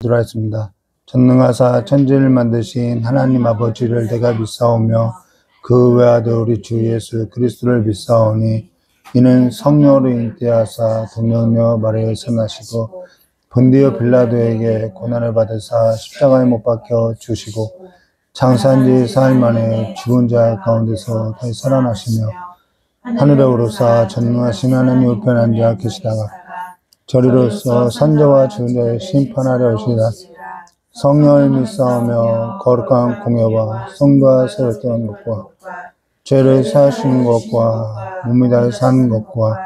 기도하였습니다. 전능하사 천지를 만드신 하나님 아버지를 내가 믿사오며 그 외아들 우리 주 예수 그리스도를 믿사오니 이는 성령으로 잉태하사 동정녀 마리아에 선하시고 본디오 빌라도에게 고난을 받으사 십자가에 못 박혀 주시고 장사한 지 사흘 만에 죽은 자 가운데서 다시 살아나시며 하늘에 오르사 전능하신 하나님 우편에 앉아 계시다가 저리로서 산자와 죽은 자를 심판하려 오시리라. 성령을 믿사오며 거룩한 공예와 성도와 세웠던 것과 죄를 사하시는 것과 몸이 다해 사는 것과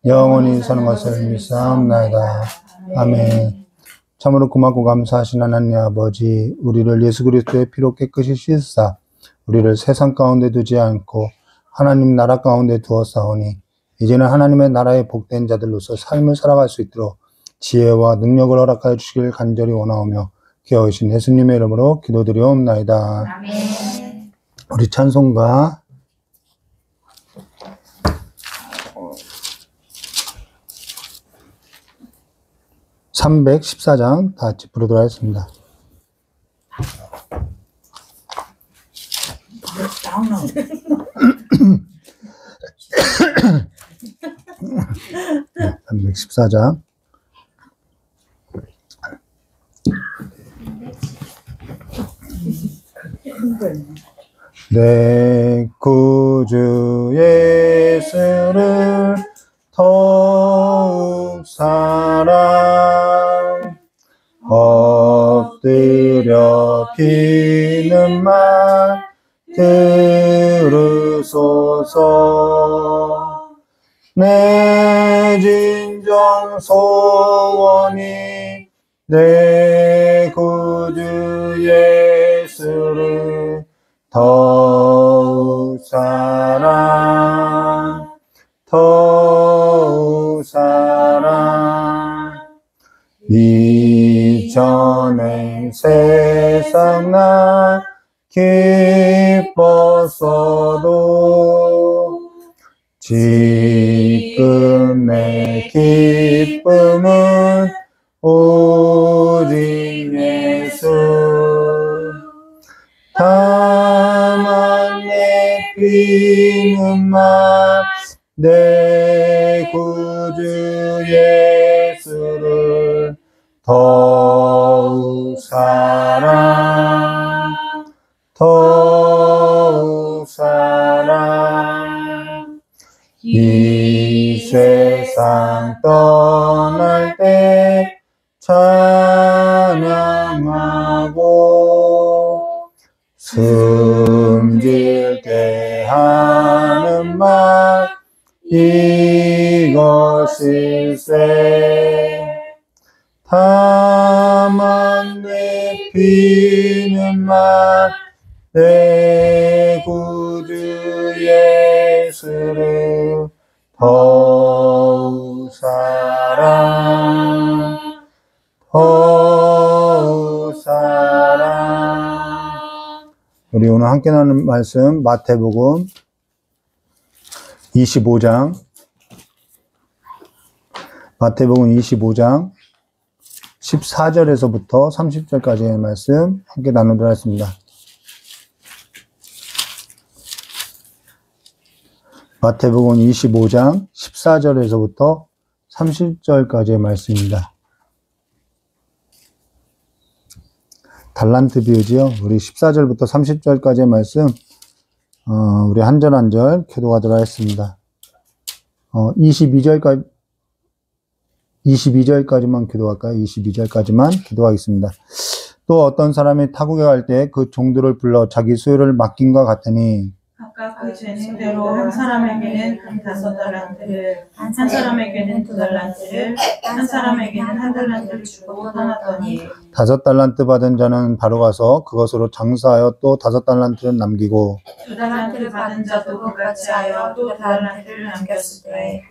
영원히 사는 것을 믿사옵나이다. 아멘. 참으로 고맙고 감사하신 하나님 아버지, 우리를 예수 그리스도의 피로 깨끗이 씻으사 우리를 세상 가운데 두지 않고 하나님 나라 가운데 두었사오니 이제는 하나님의 나라의 복된 자들로서 삶을 살아갈 수 있도록 지혜와 능력을 허락하여 주시길 간절히 원하오며 귀여우신 예수님의 이름으로 기도드리옵나이다. 아멘. 우리 찬송가 314장 다 같이 부르도록 하겠습니다. 네, 314장. 내 구주 예수를 더욱 사랑 엎드려 비는 말 들으소서. 내 진정 소원이 내 구주 예수를 더욱 사랑 더욱 사랑. 이전에 세상 나 기뻤어도 지금 내 기쁨은 오직 예수. 다만 내 피는 말 내 구주 예수를 더욱 사랑 더욱 사랑. 이 세상 떠날 때 찬양하고 숨질 때 하는 말 이것일세. 다만 내 피는 말 내 구주 예수를 더욱 사랑 더욱 사랑. 우리 오늘 함께 나누는 말씀 마태복음 25장 마태복음 25장 14절에서부터 30절까지의 말씀 함께 나누도록 하겠습니다. 마태복음 25장 14절에서부터 30절까지의 말씀입니다. 달란트 비유지요. 우리 14절부터 30절까지의 말씀 우리 한 절 한 절 교도하도록 하겠습니다. 22절까지만 기도할까요? 22절까지만 기도하겠습니다. 또 어떤 사람이 타국에 갈 때 그 종들을 불러 자기 소유를 맡김과 같으니 각각 그 재능대로 한 사람에게는 한 5달란트를, 한 사람에게는 2달란트를, 한 사람에게는 1달란트를 주고 떠났더니 5달란트 받은 자는 바로 가서 그것으로 장사하여 또 5달란트를 남기고 2달란트를 받은 자도 그같이 하여 또 2달란트를 남겼을 때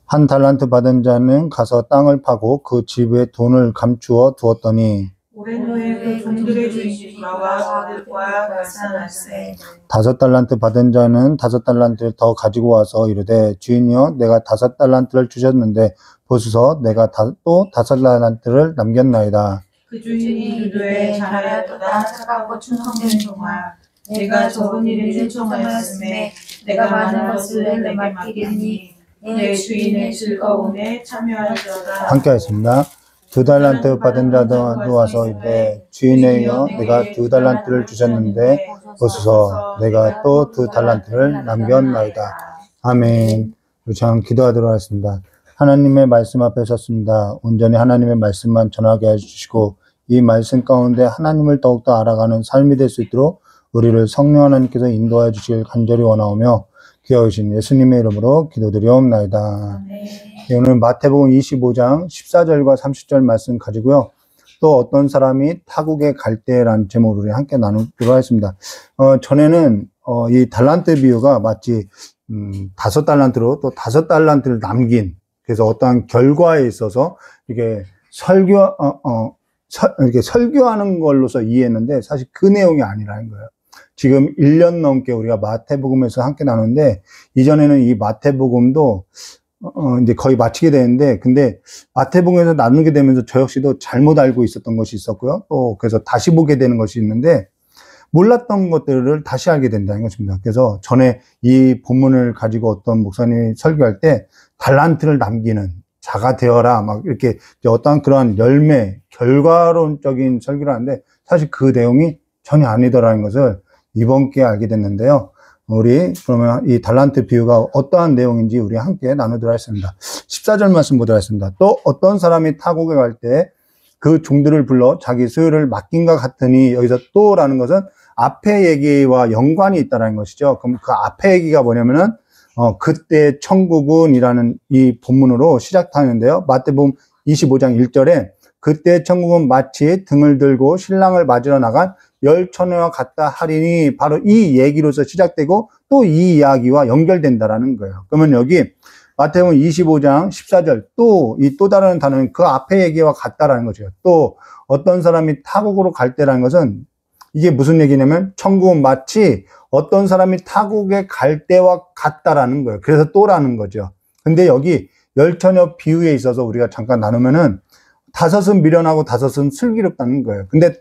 1달란트 받은 자는 가서 땅을 파고 그 집에 돈을 감추어 두었더니 오랜 후에 그 종들의 주인이 돌아와 그들과 결산할세. 5달란트 받은 자는 5달란트를 더 가지고 와서 이르되 주인이여 내가 5달란트를 주셨는데 보소서 내가 또 5달란트를 남겼나이다. 그 주인이 이르되 잘하였도다 착하고 충성된 종아 내가 적은 일에 충성하였음에 내가 많은 것을 내게 맡기리니 내 주인의 즐거움에 참여하리로다. 함께 하겠습니다. 2달란트 받은 자도 와서 이르되 주인에 이어 내가 2달란트를 주셨는데 보소서 내가 또 2달란트를 남겼나이다. 아멘. 우리 참 기도하도록 하겠습니다. 하나님의 말씀 앞에 섰습니다. 온전히 하나님의 말씀만 전하게 해주시고 이 말씀 가운데 하나님을 더욱더 알아가는 삶이 될 수 있도록 우리를 성령 하나님께서 인도해 주실 간절히 원하오며 귀하신 예수님의 이름으로 기도드리옵나이다. 네, 오늘 마태복음 25장 14절과 30절 말씀 가지고요. 또 어떤 사람이 타국에 갈 때라는 제목으로 우리 함께 나누기로 하겠습니다. 전에는 이 달란트 비유가 마치 5달란트로 또 5달란트를 남긴, 그래서 어떠한 결과에 있어서 이게 이렇게 설교하는 걸로서 이해했는데 사실 그 내용이 아니라는 거예요. 지금 1년 넘게 우리가 마태복음에서 함께 나누는데 이전에는 이 마태복음도 이제 거의 마치게 되는데, 근데 마태복음에서 나누게 되면서 저 역시도 잘못 알고 있었던 것이 있었고요. 또 그래서 다시 보게 되는 것이 있는데 몰랐던 것들을 다시 알게 된다는 것입니다. 그래서 전에 이 본문을 가지고 어떤 목사님이 설교할 때 달란트를 남기는 자가 되어라 막 이렇게 어떠한 그러한 열매, 결과론적인 설교를 하는데 사실 그 내용이 전혀 아니더라는 것을 이번 기회에 알게 됐는데요. 우리 그러면 이 달란트 비유가 어떠한 내용인지 우리 함께 나누도록 하겠습니다. 14절 말씀 보도록 하겠습니다. 또 어떤 사람이 타국에 갈 때 그 종들을 불러 자기 소유를 맡긴과 같으니, 여기서 또라는 것은 앞에 얘기와 연관이 있다는 것이죠. 그럼 그 앞에 얘기가 뭐냐면은 그때 천국은이라는 이 본문으로 시작하는데요. 마태복음 25장 1절에 그때 천국은 마치 등을 들고 신랑을 맞으러 나간 열 처녀와 같다 하리니, 바로 이 얘기로서 시작되고 또 이 이야기와 연결된다라는 거예요. 그러면 여기 마태복음 25장 14절 또 다른 단어는 그 앞에 얘기와 같다라는 거죠. 또 어떤 사람이 타국으로 갈 때라는 것은 이게 무슨 얘기냐면 천국은 마치 어떤 사람이 타국에 갈 때와 같다라는 거예요. 그래서 또라는 거죠. 근데 여기 열처녀 비유에 있어서 우리가 잠깐 나누면은 5은 미련하고 5은 슬기롭다는 거예요. 근데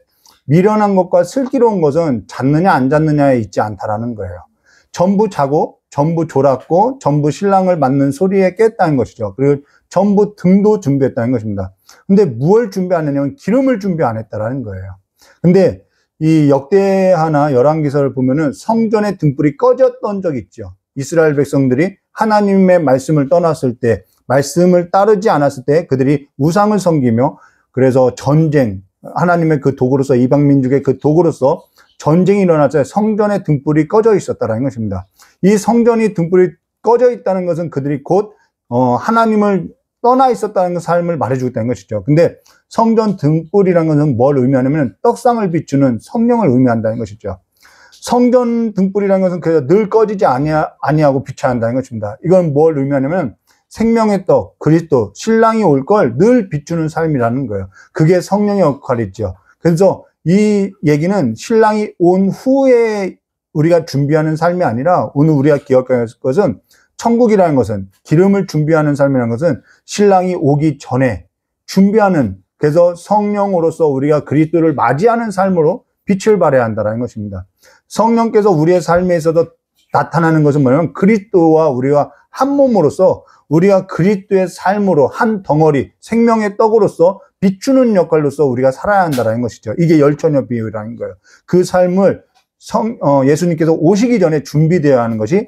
미련한 것과 슬기로운 것은 잤느냐 안 잤느냐에 있지 않다라는 거예요. 전부 자고 전부 졸았고 전부 신랑을 맞는 소리에 깼다는 것이죠. 그리고 전부 등도 준비했다는 것입니다. 근데 무엇을 준비 안 했냐면 기름을 준비 안 했다라는 거예요. 근데 이 역대하나 열왕기서를 보면은 성전의 등불이 꺼졌던 적이 있죠. 이스라엘 백성들이 하나님의 말씀을 떠났을 때, 말씀을 따르지 않았을 때 그들이 우상을 섬기며, 그래서 전쟁, 하나님의 그 도구로서, 이방 민족의 그 도구로서 전쟁이 일어났을 때 성전의 등불이 꺼져 있었다는 것입니다. 이 성전이 등불이 꺼져 있다는 것은 그들이 곧 하나님을 떠나 있었다는 삶을 말해주고 있다는 것이죠. 근데 성전 등불이라는 것은 뭘 의미하냐면 떡상을 비추는 성령을 의미한다는 것이죠. 성전 등불이라는 것은 그래서 늘 꺼지지 아니하고 비춰야 한다는 것입니다. 이건 뭘 의미하냐면 생명의 떡, 그리스도, 신랑이 올 걸 늘 비추는 삶이라는 거예요. 그게 성령의 역할이죠. 그래서 이 얘기는 신랑이 온 후에 우리가 준비하는 삶이 아니라 오늘 우리가 기억해야 할 것은, 천국이라는 것은, 기름을 준비하는 삶이라는 것은 신랑이 오기 전에 준비하는, 그래서 성령으로서 우리가 그리스도를 맞이하는 삶으로 빛을 발해야 한다는 것입니다. 성령께서 우리의 삶에 있어서 나타나는 것은 뭐냐면 그리스도와 우리와 한 몸으로서 우리가 그리스도의 삶으로 한 덩어리 생명의 떡으로서 비추는 역할로서 우리가 살아야 한다는 것이죠. 이게 열처녀 비유라는 거예요. 그 삶을 예수님께서 오시기 전에 준비되어야 하는 것이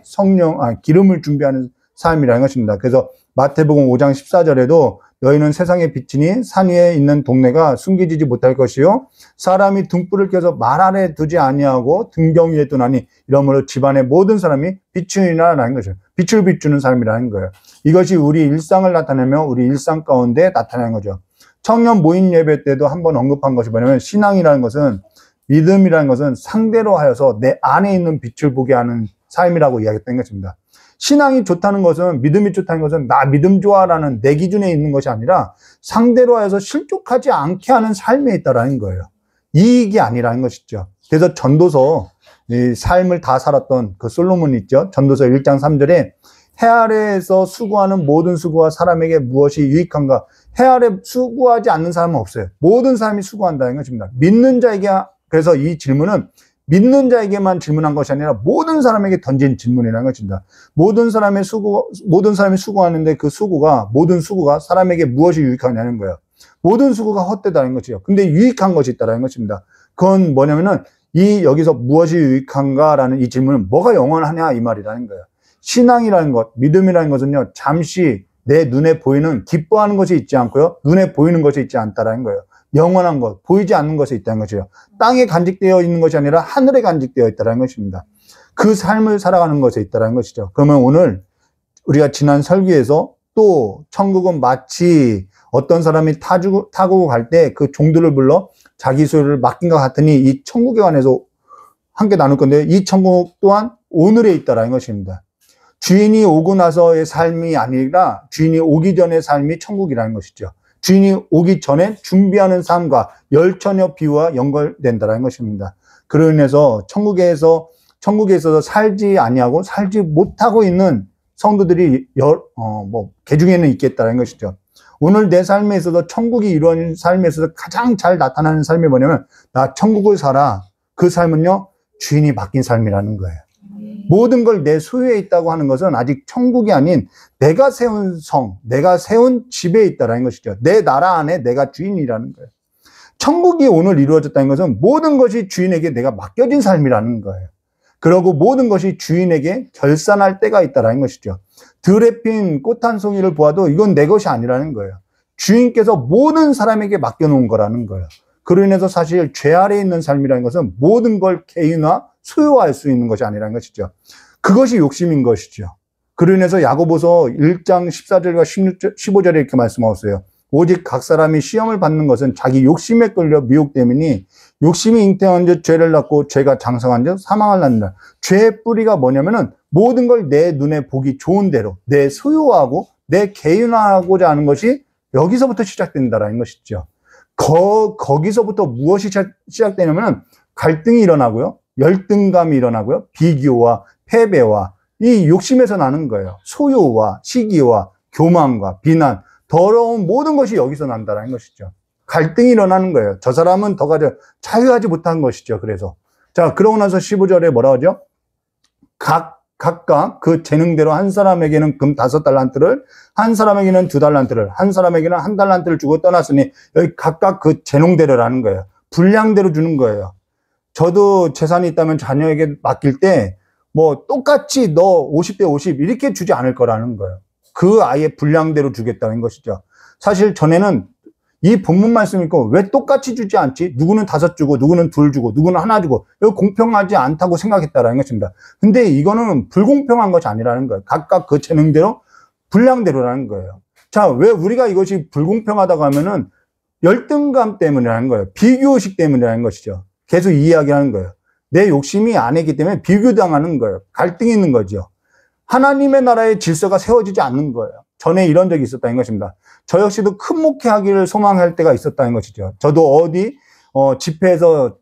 기름을 준비하는 삶이라는 것입니다. 그래서 마태복음 5장 14절에도 너희는 세상의 빛이니 산 위에 있는 동네가 숨기지지 못할 것이요 사람이 등불을 켜서 말 아래 두지 아니하고 등경 위에 두나니 이러므로 집안의 모든 사람이 비추리라는 거죠. 빛을 비추는 삶이라는 거예요. 이것이 우리 일상을 나타내며 우리 일상 가운데 나타나는 거죠. 청년 모임 예배 때도 한번 언급한 것이 뭐냐면, 신앙이라는 것은, 믿음이라는 것은 상대로 하여서 내 안에 있는 빛을 보게 하는 삶이라고 이야기했던 것입니다. 신앙이 좋다는 것은, 믿음이 좋다는 것은 나 믿음 좋아라는 내 기준에 있는 것이 아니라 상대로 하여서 실족하지 않게 하는 삶에 있다라는 거예요. 이익이 아니라는 것이죠. 그래서 전도서, 이 삶을 다 살았던 그 솔로몬 있죠. 전도서 1장 3절에 해 아래에서 수고하는 모든 수고와 사람에게 무엇이 유익한가, 해 아래 수고하지 않는 사람은 없어요. 모든 사람이 수고한다는 것입니다. 믿는 자에게, 그래서 이 질문은 믿는 자에게만 질문한 것이 아니라 모든 사람에게 던진 질문이라는 것입니다. 모든 사람이 수고하는데 그 모든 수고가 사람에게 무엇이 유익하냐는 거예요. 모든 수고가 헛되다는 것이죠. 근데 유익한 것이 있다는 것입니다. 그건 뭐냐면은 여기서 무엇이 유익한가라는 이 질문은 뭐가 영원하냐 이 말이라는 거예요. 신앙이라는 것, 믿음이라는 것은요, 잠시 내 눈에 보이는 기뻐하는 것이 있지 않고요, 눈에 보이는 것이 있지 않다라는 거예요. 영원한 것, 보이지 않는 것이 있다는 것이죠. 땅에 간직되어 있는 것이 아니라 하늘에 간직되어 있다는 것입니다. 그 삶을 살아가는 것에 있다는 것이죠. 그러면 오늘 우리가 지난 설교에서 또 천국은 마치 어떤 사람이 타고 갈 때 그 종들을 불러 자기 소유를 맡긴 것 같으니 이 천국에 관해서 함께 나눌 건데, 이 천국 또한 오늘에 있다는 것입니다. 주인이 오고 나서의 삶이 아니라 주인이 오기 전의 삶이 천국이라는 것이죠. 주인이 오기 전에 준비하는 삶과 열처녀 비유와 연결된다는 것입니다. 그로 인해서 천국에 있어서 살지 아니하고 살지 못하고 있는 성도들이 개중에는 있겠다는 것이죠. 오늘 내 삶에 있어서 천국이 이루어진 삶에 있어서 가장 잘 나타나는 삶이 뭐냐면, 나 천국을 살아. 그 삶은요, 주인이 맡긴 삶이라는 거예요. 모든 걸 내 소유에 있다고 하는 것은 아직 천국이 아닌 내가 세운 성, 내가 세운 집에 있다는 것이죠. 내 나라 안에 내가 주인이라는 거예요. 천국이 오늘 이루어졌다는 것은 모든 것이 주인에게 내가 맡겨진 삶이라는 거예요. 그리고 모든 것이 주인에게 결산할 때가 있다는 것이죠. 들에 핀 꽃 한 송이를 보아도 이건 내 것이 아니라는 거예요. 주인께서 모든 사람에게 맡겨놓은 거라는 거예요. 그로 인해서 사실 죄 아래에 있는 삶이라는 것은 모든 걸 개인화, 소유할 수 있는 것이 아니라는 것이죠. 그것이 욕심인 것이죠. 그로 인해서 야고보서 1장 14절과 15절에 이렇게 말씀하셨어요. 오직 각 사람이 시험을 받는 것은 자기 욕심에 끌려 미혹됨이니 욕심이 잉태한 즉 죄를 낳고 죄가 장성한 즉 사망을 낳는다. 죄의 뿌리가 뭐냐면은 모든 걸 내 눈에 보기 좋은 대로 내 소유하고 내 개인화하고자 하는 것이 여기서부터 시작된다라는 것이죠. 거기서부터 무엇이 시작되냐면은 갈등이 일어나고요, 열등감이 일어나고요, 비교와 패배와 이 욕심에서 나는 거예요. 소유와 시기와 교만과 비난, 더러운 모든 것이 여기서 난다는 것이죠. 갈등이 일어나는 거예요. 저 사람은 더 가져 자유하지 못한 것이죠. 그래서 자, 그러고 나서 15절에 뭐라 하죠? 각각 그 재능대로 한 사람에게는 금 5달란트를, 한 사람에게는 2달란트를, 한 사람에게는 1달란트를 주고 떠났으니, 여기 각각 그 재능대로라는 거예요. 분량대로 주는 거예요. 저도 재산이 있다면 자녀에게 맡길 때 뭐 똑같이 너 50대 50 이렇게 주지 않을 거라는 거예요. 그 아이의 분량대로 주겠다는 것이죠. 사실 전에는 이 본문 말씀 읽고 왜 똑같이 주지 않지? 누구는 5 주고 누구는 2 주고 누구는 1 주고, 이거 공평하지 않다고 생각했다라는 것입니다. 근데 이거는 불공평한 것이 아니라는 거예요. 각각 그 재능대로 분량대로라는 거예요. 자, 왜 우리가 이것이 불공평하다고 하면은 열등감 때문이라는 거예요. 비교의식 때문이라는 것이죠. 계속 이야기하는 거예요. 내 욕심이 아니기 때문에 비교당하는 거예요. 갈등이 있는 거죠. 하나님의 나라의 질서가 세워지지 않는 거예요. 전에 이런 적이 있었다는 것입니다. 저 역시도 큰 목회하기를 소망할 때가 있었다는 것이죠. 저도 어디 집회에서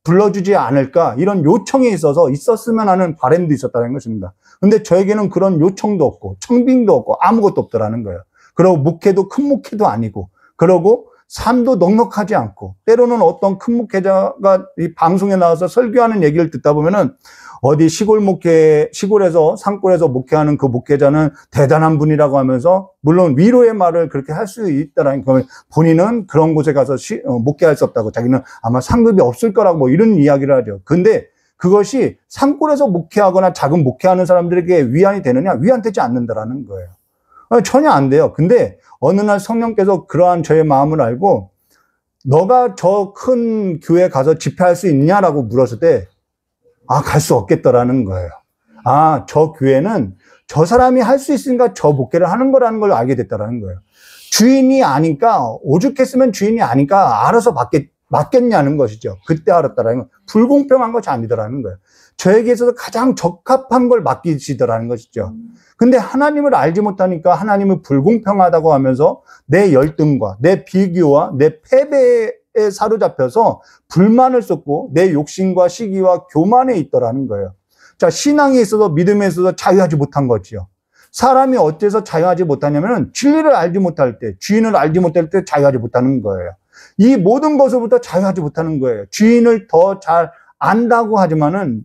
불러주지 않을까 이런 요청이 있었으면 하는 바람도 있었다는 것입니다. 근데 저에게는 그런 요청도 없고 청빙도 없고 아무것도 없더라는 거예요. 그리고 목회도 큰 목회도 아니고, 그러고 삶도 넉넉하지 않고, 때로는 어떤 큰 목회자가 이 방송에 나와서 설교하는 얘기를 듣다 보면은 어디 시골에서 산골에서 목회하는 그 목회자는 대단한 분이라고 하면서, 물론 위로의 말을 그렇게 할 수 있다라는 거, 본인은 그런 곳에 가서 목회할 수 없다고, 자기는 아마 상급이 없을 거라고 뭐 이런 이야기를 하죠. 근데 그것이 산골에서 목회하거나 작은 목회하는 사람들에게 위안이 되느냐? 위안되지 않는다라는 거예요. 전혀 안 돼요. 근데 어느 날 성령께서 그러한 저의 마음을 알고, 너가 저 큰 교회에 가서 집회할 수 있냐라고 물었을 때, 갈 수 없겠더라는 거예요. 저 교회는 저 사람이 할 수 있으니까 저 목회를 하는 거라는 걸 알게 됐다라는 거예요. 주인이 아니까, 오죽했으면 주인이 아니까 알아서 맡겠냐는 것이죠. 그때 알았다라는 건 불공평한 것이 아니더라는 거예요. 저에게 있어서 가장 적합한 걸 맡기시더라는 것이죠. 근데 하나님을 알지 못하니까 하나님은 불공평하다고 하면서 내 열등과 내 비교와 내 패배에 사로잡혀서 불만을 쏟고 내 욕심과 시기와 교만에 있더라는 거예요. 자, 신앙에 있어서 믿음에 있어서 자유하지 못한 거지요. 사람이 어째서 자유하지 못하냐면 진리를 알지 못할 때, 주인을 알지 못할 때 자유하지 못하는 거예요. 이 모든 것으로부터 자유하지 못하는 거예요. 주인을 더 잘 안다고 하지만은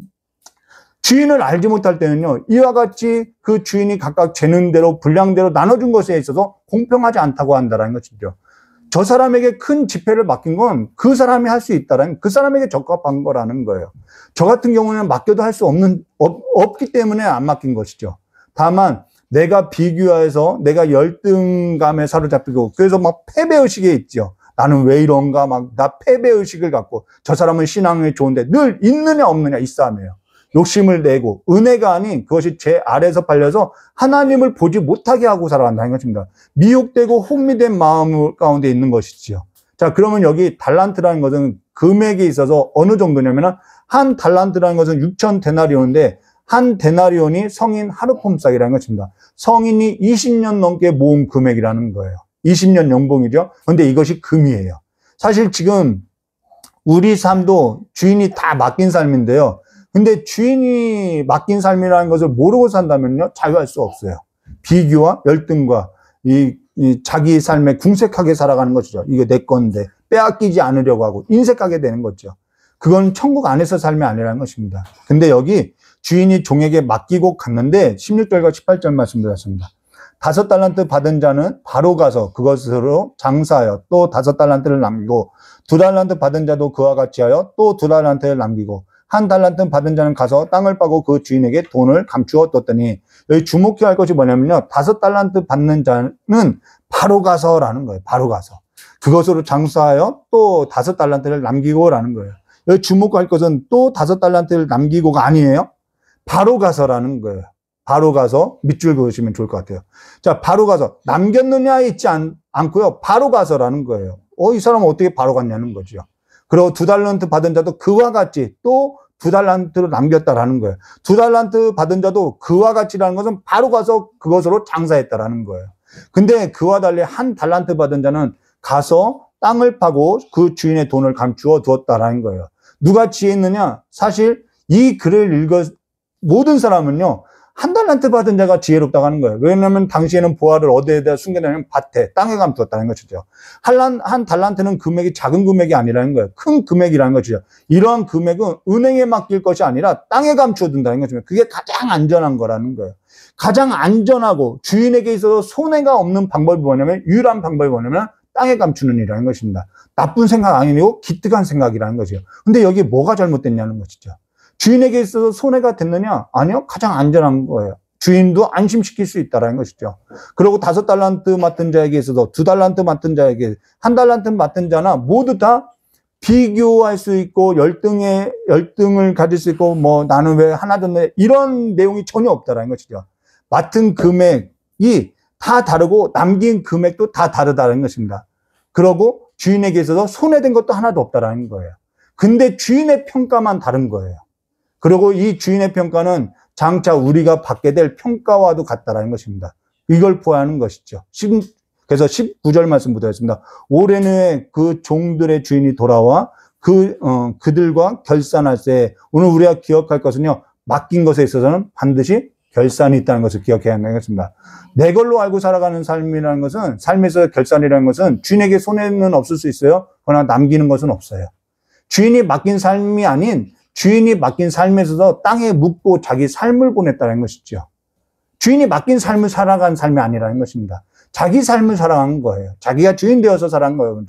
주인을 알지 못할 때는요, 이와 같이 그 주인이 각각 재능대로 분량대로 나눠준 것에 있어서 공평하지 않다고 한다는 것이죠. 저 사람에게 큰 집회를 맡긴 건 그 사람이 할 수 있다라는, 그 사람에게 적합한 거라는 거예요. 저 같은 경우는 맡겨도 할 수 없기 때문에 안 맡긴 것이죠. 다만 내가 비교해서 내가 열등감에 사로잡히고, 그래서 막 패배의식에 있죠. 나는 왜 이런가, 막 나 패배의식을 갖고, 저 사람은 신앙이 좋은데 늘 있느냐 없느냐 이 싸움이에요. 욕심을 내고 은혜가 아닌 그것이 제 아래에서 팔려서 하나님을 보지 못하게 하고 살아간다는 것입니다. 미혹되고 혼미된 마음 가운데 있는 것이지요. 자, 그러면 여기 달란트라는 것은 금액에 있어서 어느 정도냐면 한 달란트라는 것은 6천 데나리온인데 한 데나리온이 성인 하루 폼싹이라는 것입니다. 성인이 20년 넘게 모은 금액이라는 거예요. 20년 연봉이죠. 그런데 이것이 금이에요. 사실 지금 우리 삶도 주인이 다 맡긴 삶인데요. 근데 주인이 맡긴 삶이라는 것을 모르고 산다면요, 자유할 수 없어요. 비교와 열등과 이 자기 삶에 궁색하게 살아가는 것이죠. 이게 내 건데 빼앗기지 않으려고 하고 인색하게 되는 거죠. 그건 천국 안에서 삶이 아니라는 것입니다. 근데 여기 주인이 종에게 맡기고 갔는데 16절과 18절 말씀드렸습니다. 5달란트 받은 자는 바로 가서 그것으로 장사하여 또 5달란트를 남기고 2달란트 받은 자도 그와 같이 하여 또 2달란트를 남기고 1달란트 받은 자는 가서 땅을 파고 그 주인에게 돈을 감추어 뒀더니, 여기 주목해야 할 것이 뭐냐면요, 5달란트 받는 자는 바로 가서라는 거예요. 바로 가서 그것으로 장사하여 또 5달란트를 남기고라는 거예요. 여기 주목할 것은 또 5달란트를 남기고가 아니에요. 바로 가서라는 거예요. 바로 가서 밑줄 그으시면 좋을 것 같아요. 자, 바로 가서 남겼느냐에 있지 않고요, 바로 가서라는 거예요. 이 사람은 어떻게 바로 갔냐는 거죠. 그리고 2달란트 받은 자도 그와 같이 또 2달란트를 남겼다라는 거예요. 2달란트 받은 자도 그와 같이라는 것은 바로 가서 그것으로 장사했다라는 거예요. 근데 그와 달리 1달란트 받은 자는 가서 땅을 파고 그 주인의 돈을 감추어 두었다라는 거예요. 누가 지혜있느냐? 사실 이 글을 모든 사람은요, 1달란트 받은 자가 지혜롭다고 하는 거예요. 왜냐하면 당시에는 보화를 어디에다 숨겨놓으면 밭에, 땅에 감추었다는 것이죠. 한 달란트는 금액이 작은 금액이 아니라는 거예요. 큰 금액이라는 것이죠. 이러한 금액은 은행에 맡길 것이 아니라 땅에 감추어둔다는 것이죠. 그게 가장 안전한 거라는 거예요. 가장 안전하고 주인에게 있어서 손해가 없는 방법이 뭐냐면, 유일한 방법이 뭐냐면 땅에 감추는 일이라는 것입니다. 나쁜 생각 아니고 기특한 생각이라는 거죠. 근데 여기 뭐가 잘못됐냐는 것이죠. 주인에게 있어서 손해가 됐느냐? 아니요. 가장 안전한 거예요. 주인도 안심시킬 수 있다는 것이죠. 그리고 5달란트 맡은 자에게 있어서 2달란트 맡은 자에게 1달란트 맡은 자나 모두 다 비교할 수 있고 열등을 가질 수 있고 뭐 나는 왜 하나 줬네 이런 내용이 전혀 없다는 것이죠. 맡은 금액이 다 다르고 남긴 금액도 다 다르다는 것입니다. 그리고 주인에게 있어서 손해된 것도 하나도 없다는 거예요. 근데 주인의 평가만 다른 거예요. 그리고 이 주인의 평가는 장차 우리가 받게 될 평가와도 같다라는 것입니다. 이걸 보아하는 것이죠. 그래서 19절 말씀부터 했습니다. 오랜 후에 그 종들의 주인이 돌아와 그들과 결산할 때, 오늘 우리가 기억할 것은요, 맡긴 것에 있어서는 반드시 결산이 있다는 것을 기억해야 한다는 것입니다. 내 걸로 알고 살아가는 삶이라는 것은, 삶에서 결산이라는 것은 주인에게 손해는 없을 수 있어요. 그러나 남기는 것은 없어요. 주인이 맡긴 삶이 아닌 주인이 맡긴 삶에 있어서 땅에 묻고 자기 삶을 보냈다는 것이죠. 주인이 맡긴 삶을 살아간 삶이 아니라는 것입니다. 자기 삶을 살아간 거예요. 자기가 주인 되어서 살아간 거예요.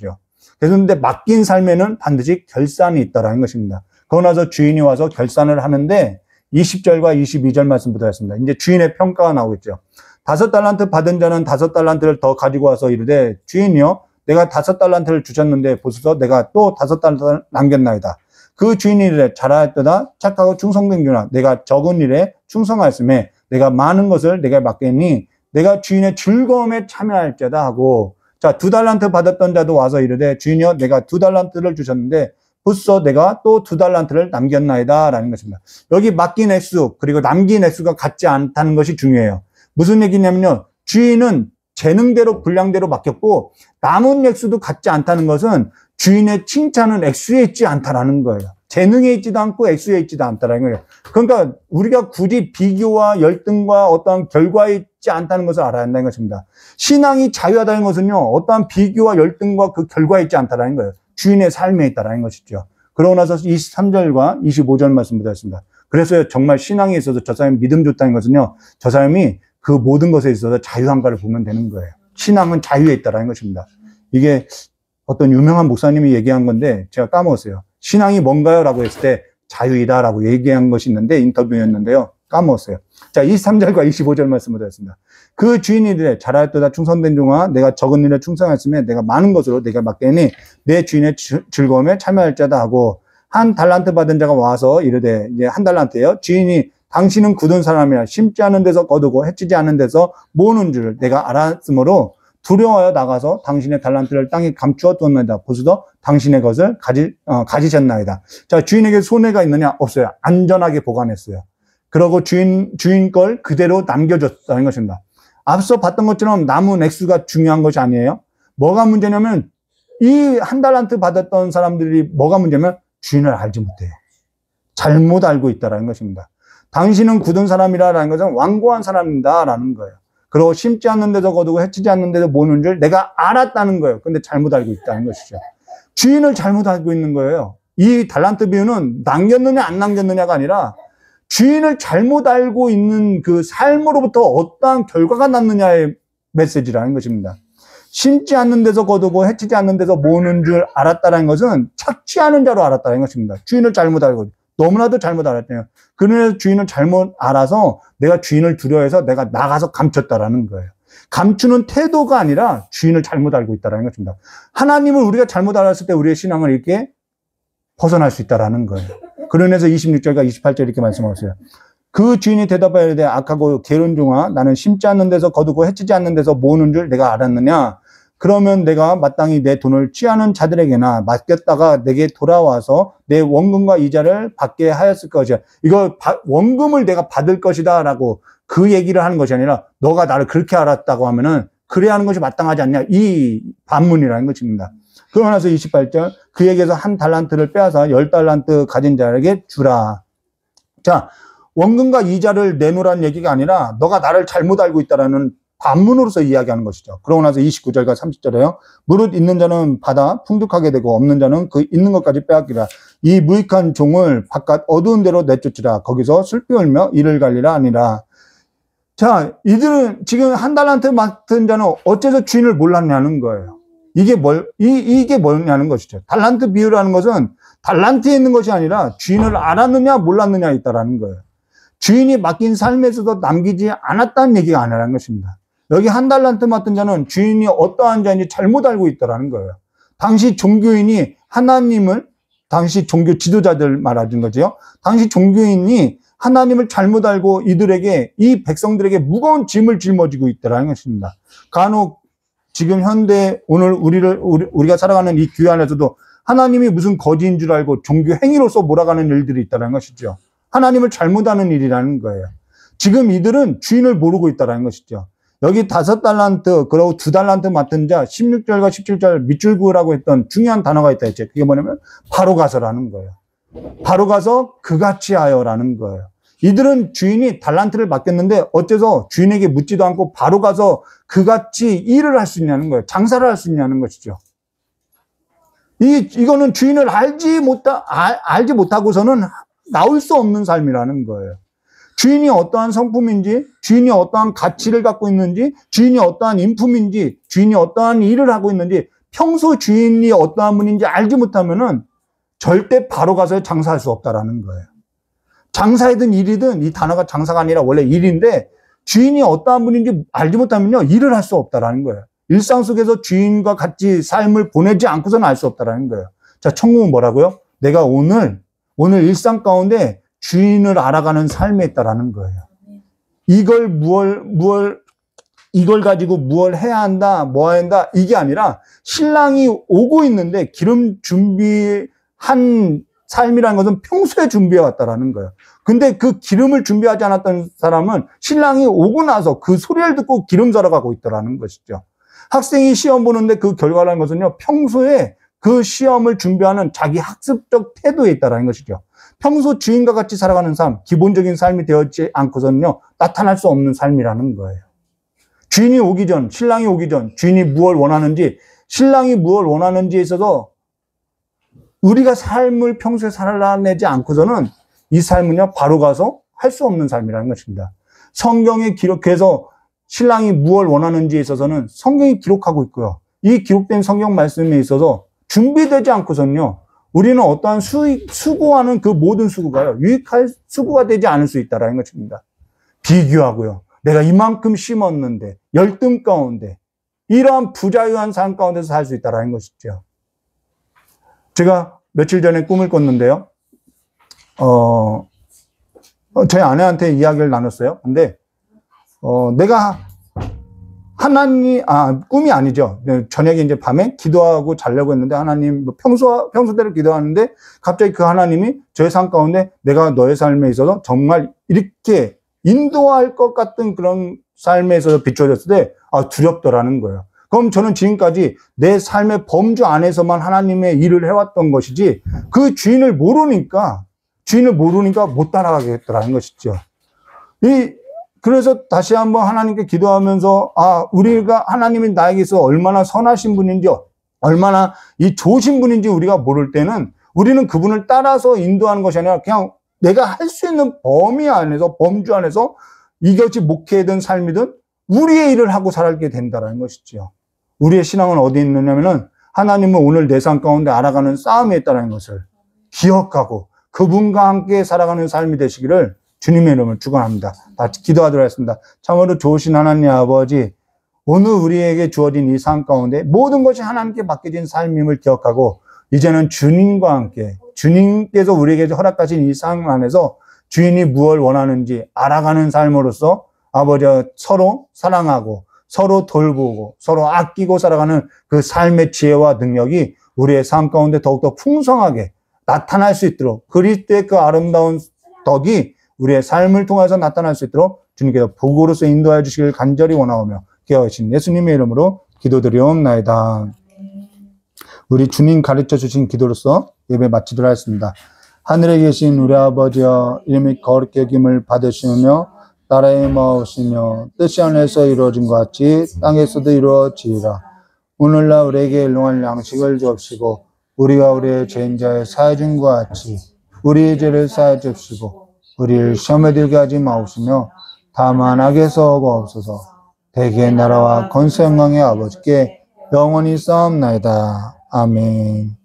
그런데 맡긴 삶에는 반드시 결산이 있다는 것입니다. 그러고 나서 주인이 와서 결산을 하는데 20절과 22절 말씀부터 했습니다. 이제 주인의 평가가 나오겠죠. 5달란트 받은 자는 5달란트를 더 가지고 와서 이르되, 주인이요, 내가 5달란트를 주셨는데 보소서 내가 또 5달란트를 남겼나이다. 그 주인이 이르되, 잘하였도다 착하고 충성된 종아, 내가 적은 일에 충성하였음에 내가 많은 것을 내게 맡겠니 내가 주인의 즐거움에 참여할지어다 하고, 자, 2달란트 받았던 자도 와서 이르되, 주인이여, 내가 2달란트를 주셨는데 벌써 내가 또 2달란트를 남겼나이다 라는 것입니다. 여기 맡긴 액수 그리고 남긴 액수가 같지 않다는 것이 중요해요. 무슨 얘기냐면요, 주인은 재능대로 분량대로 맡겼고 남은 액수도 같지 않다는 것은 주인의 칭찬은 액수에 있지 않다라는 거예요. 재능에 있지도 않고 액수에 있지도 않다라는 거예요. 그러니까 우리가 굳이 비교와 열등과 어떤 결과의 있지 않다는 것을 알아야 한다는 것입니다. 신앙이 자유하다는 것은요, 어떠한 비교와 열등과 그 결과에 있지 않다는 거예요. 주인의 삶에 있다는 것이죠. 그러고 나서 23절과 25절 말씀 드렸습니다. 그래서 정말 신앙에 있어서 저 사람이 믿음 좋다는 것은요, 저 사람이 그 모든 것에 있어서 자유한가를 보면 되는 거예요. 신앙은 자유에 있다는 것입니다. 이게 어떤 유명한 목사님이 얘기한 건데 제가 까먹었어요. 신앙이 뭔가요? 라고 했을 때 자유이다라고 얘기한 것이 있는데 인터뷰였는데요. 까먹었어요. 자, 23절과 25절 말씀을 드렸습니다. 그 주인이 이르되 잘하였도다 충성된 종아 내가 적은 일에 충성하였으면 내가 많은 것으로 내가 맡겠니 내 주인의 즐거움에 참여할 자다 하고 한 달란트 받은 자가 와서 이르되 이제 한 달란트예요. 주인이 당신은 굳은 사람이라 심지 않은 데서 거두고 해치지 않은 데서 모으는 줄 내가 알았으므로 두려워하여 나가서 당신의 달란트를 땅에 감추어 두었나이다. 보소서 당신의 것을 가지셨나이다. 자, 주인에게 손해가 있느냐? 없어요. 안전하게 보관했어요. 그러고 주인 걸 그대로 남겨줬다는 것입니다. 앞서 봤던 것처럼 남은 액수가 중요한 것이 아니에요. 뭐가 문제냐면 이 한 달란트 받았던 사람들이 뭐가 문제냐면 주인을 알지 못해요. 잘못 알고 있다는 것입니다. 당신은 굳은 사람이라는 것은 완고한 사람이다라는 거예요. 그리고 심지 않는 데서 거두고 해치지 않는 데서 모으는 줄 내가 알았다는 거예요. 근데 잘못 알고 있다는 것이죠. 주인을 잘못 알고 있는 거예요. 이 달란트 비유는 남겼느냐 안 남겼느냐가 아니라 주인을 잘못 알고 있는 그 삶으로부터 어떠한 결과가 났느냐의 메시지라는 것입니다. 심지 않는 데서 거두고 해치지 않는 데서 모으는 줄 알았다는 것은 착취하는 자로 알았다는 것입니다. 주인을 잘못 알고 너무나도 잘못 알았대요. 그래서 주인을 잘못 알아서 내가 주인을 두려워해서 내가 나가서 감췄다라는 거예요. 감추는 태도가 아니라 주인을 잘못 알고 있다는 것입니다. 하나님을 우리가 잘못 알았을 때 우리의 신앙을 이렇게 벗어날 수 있다라는 거예요. 그러면서 26절과 28절 이렇게 말씀하세요. 그 주인이 대답하여 이르되 악하고 게으른 종아 나는 심지 않는 데서 거두고 해치지 않는 데서 모으는 줄 내가 알았느냐? 그러면 내가 마땅히 내 돈을 취하는 자들에게나 맡겼다가 내게 돌아와서 내 원금과 이자를 받게 하였을 것이야. 이거 원금을 내가 받을 것이다 라고 그 얘기를 하는 것이 아니라 너가 나를 그렇게 알았다고 하면은 그래야 하는 것이 마땅하지 않냐. 이 반문이라는 것입니다. 그러고 나서 28절 그에게서 한 달란트를 빼앗아 10달란트 가진 자에게 주라. 자, 원금과 이자를 내놓으라는 얘기가 아니라 너가 나를 잘못 알고 있다라는 반문으로서 이야기하는 것이죠. 그러고 나서 29절과 30절에요. 무릇 있는 자는 받아 풍족하게 되고 없는 자는 그 있는 것까지 빼앗기라. 이 무익한 종을 바깥 어두운 데로 내쫓으라. 거기서 슬피 울며 이를 갈리라 아니라. 자, 이들은 지금 한 달란트 맡은 자는 어째서 주인을 몰랐냐는 거예요. 이게 뭐냐는 것이죠. 달란트 비유라는 것은 달란트에 있는 것이 아니라 주인을 알았느냐 몰랐느냐에 있다라는 거예요. 주인이 맡긴 삶에서도 남기지 않았다는 얘기가 아니라는 것입니다. 여기 한 달란트 맡은 자는 주인이 어떠한 자인지 잘못 알고 있다라는 거예요. 당시 종교인이 하나님을, 당시 종교 지도자들 말하는 거죠. 당시 종교인이 하나님을 잘못 알고 이들에게, 이 백성들에게 무거운 짐을 짊어지고 있다라는 것입니다. 간혹 지금 현대 오늘 우리가 살아가는 이 교회 안에서도 하나님이 무슨 거지인 줄 알고 종교 행위로서 몰아가는 일들이 있다는 것이죠. 하나님을 잘못하는 일이라는 거예요. 지금 이들은 주인을 모르고 있다는 것이죠. 여기 5달란트, 그리고 2달란트 맡은 자, 16절과 17절 밑줄 그으라고 했던 중요한 단어가 있다 했죠. 그게 뭐냐면 바로 가서라는 거예요. 바로 가서 그같이 하여라는 거예요. 이들은 주인이 달란트를 맡겼는데 어째서 주인에게 묻지도 않고 바로 가서 그같이 일을 할 수 있냐는 거예요. 장사를 할 수 있냐는 것이죠. 이거는 주인을 알지 못하고서는 나올 수 없는 삶이라는 거예요. 주인이 어떠한 성품인지, 주인이 어떠한 가치를 갖고 있는지, 주인이 어떠한 인품인지, 주인이 어떠한 일을 하고 있는지, 평소 주인이 어떠한 분인지 알지 못하면은 절대 바로 가서 장사할 수 없다라는 거예요. 장사이든 일이든, 이 단어가 장사가 아니라 원래 일인데, 주인이 어떠한 분인지 알지 못하면요, 일을 할 수 없다라는 거예요. 일상 속에서 주인과 같이 삶을 보내지 않고서는 알 수 없다라는 거예요. 자, 천국은 뭐라고요? 내가 오늘 일상 가운데 주인을 알아가는 삶에 있다라는 거예요. 이걸 가지고 무엇을 해야 한다, 뭐 해야 한다, 이게 아니라 신랑이 오고 있는데 기름 준비한 삶이라는 것은 평소에 준비해 왔다라는 거예요. 근데 그 기름을 준비하지 않았던 사람은 신랑이 오고 나서 그 소리를 듣고 기름 사러 가고 있다라는 것이죠. 학생이 시험 보는데 그 결과라는 것은요, 평소에 그 시험을 준비하는 자기 학습적 태도에 있다는 것이죠. 평소 주인과 같이 살아가는 삶, 기본적인 삶이 되었지 않고서는요, 나타날 수 없는 삶이라는 거예요. 주인이 오기 전, 신랑이 오기 전, 주인이 무엇을 원하는지, 신랑이 무엇을 원하는지에 있어서 우리가 삶을 평소에 살아내지 않고서는 이 삶은요, 바로 가서 할 수 없는 삶이라는 것입니다. 성경에 기록해서 신랑이 무엇을 원하는지에 있어서는 성경이 기록하고 있고요. 이 기록된 성경 말씀에 있어서 준비되지 않고서는요, 우리는 어떠한 수고하는 그 모든 수고가요, 유익할 수고가 되지 않을 수 있다는 것입니다. 비교하고요. 내가 이만큼 심었는데, 열등 가운데, 이러한 부자유한 삶 가운데서 살 수 있다는 것이죠. 제가 며칠 전에 꿈을 꿨는데요. 저희 아내한테 이야기를 나눴어요. 근데, 내가 꿈이 아니죠. 저녁에 이제 밤에 기도하고 자려고 했는데 하나님, 평소대로 기도하는데 갑자기 그 하나님이 저의 삶 가운데 내가 너의 삶에 있어서 정말 이렇게 인도할 것 같은 그런 삶에 있어서 비춰졌을 때, 두렵더라는 거예요. 그럼 저는 지금까지 내 삶의 범주 안에서만 하나님의 일을 해왔던 것이지, 그 주인을 모르니까 못 따라가겠더라는 것이죠. 그래서 다시 한번 하나님께 기도하면서, 우리가 하나님이 나에게서 얼마나 선하신 분인지, 얼마나 이 좋으신 분인지 우리가 모를 때는 우리는 그분을 따라서 인도하는 것이 아니라 그냥 내가 할 수 있는 범주 안에서 이것이 목회든 삶이든 우리의 일을 하고 살게 된다는 것이죠. 우리의 신앙은 어디 있느냐면은 하나님은 오늘 내 삶 가운데 알아가는 싸움에 있다는 것을 기억하고 그분과 함께 살아가는 삶이 되시기를 주님의 이름을 축원합니다. 같이 기도하도록 하겠습니다. 참으로 좋으신 하나님 아버지, 오늘 우리에게 주어진 이 삶 가운데 모든 것이 하나님께 맡겨진 삶임을 기억하고 이제는 주님과 함께 주님께서 우리에게 허락하신 이 삶 안에서 주인이 무엇을 원하는지 알아가는 삶으로서 아버지 서로 사랑하고 서로 돌보고 서로 아끼고 살아가는 그 삶의 지혜와 능력이 우리의 삶 가운데 더욱더 풍성하게 나타날 수 있도록, 그리스도의 그 아름다운 덕이 우리의 삶을 통해서 나타날 수 있도록 주님께서 복으로서 인도하여 주시길 간절히 원하오며 기억하신 예수님의 이름으로 기도드리옵나이다. 우리 주님 가르쳐 주신 기도로서 예배 마치도록 하겠습니다. 하늘에 계신 우리 아버지여, 이름이 거룩히 여김을 받으시며 나라의 마옵시며 뜻이 하늘에서 이루어진 것 같이 땅에서도 이루어지리라. 오늘날 우리에게 일용할 양식을 주옵시고 우리가 우리의 죄인자의 사해 준 것 같이 우리의 죄를 사해 주옵시고 우리를 시험에 들게 하지 마옵시며 다만 악에서 구하옵소서. 대개의 나라와 권세 영광의 아버지께 영원히 싸움나이다. 아멘.